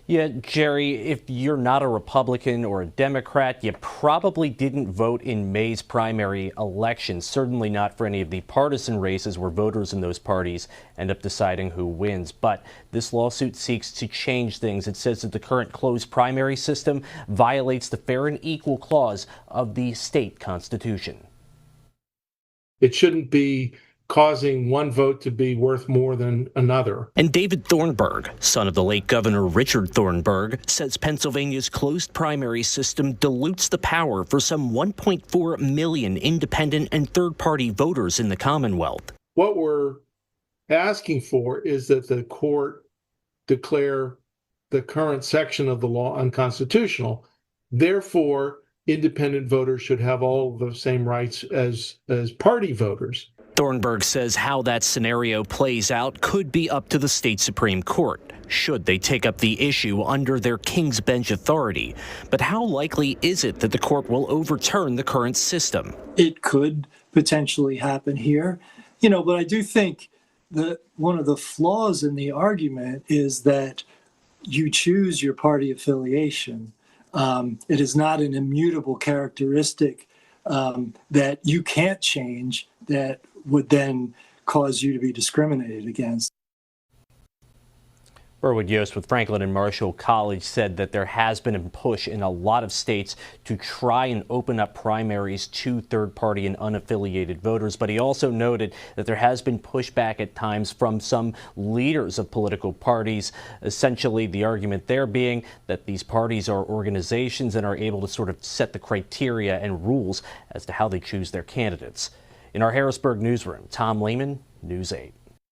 Yeah, Jerry, if you're not a Republican or a Democrat, you probably didn't vote in May's primary election, certainly not for any of the partisan races where voters in those parties end up deciding who wins. But this lawsuit seeks to change things. It says that the current closed primary system violates the fair and equal clause of the state constitution. It shouldn't be causing one vote to be worth more than another. And David Thornburg, son of the late Governor Richard Thornburg, says Pennsylvania's closed primary system dilutes the power for some 1.4 million independent and third-party voters in the Commonwealth. What we're asking for is that the court declare the current section of the law unconstitutional. Therefore, independent voters should have all the same rights as party voters. Thornburg says how that scenario plays out could be up to the state Supreme Court, should they take up the issue under their King's Bench authority. But how likely is it that the court will overturn the current system? It could potentially happen here, but I do think that one of the flaws in the argument is that you choose your party affiliation. It is not an immutable characteristic that you can't change that would then cause you to be discriminated against. Burwood Yost with Franklin and Marshall College said that there has been a push in a lot of states to try and open up primaries to third-party and unaffiliated voters, but he also noted that there has been pushback at times from some leaders of political parties. Essentially, the argument there being that these parties are organizations and are able to sort of set the criteria and rules as to how they choose their candidates. In our Harrisburg newsroom, Tom Lehman, News 8.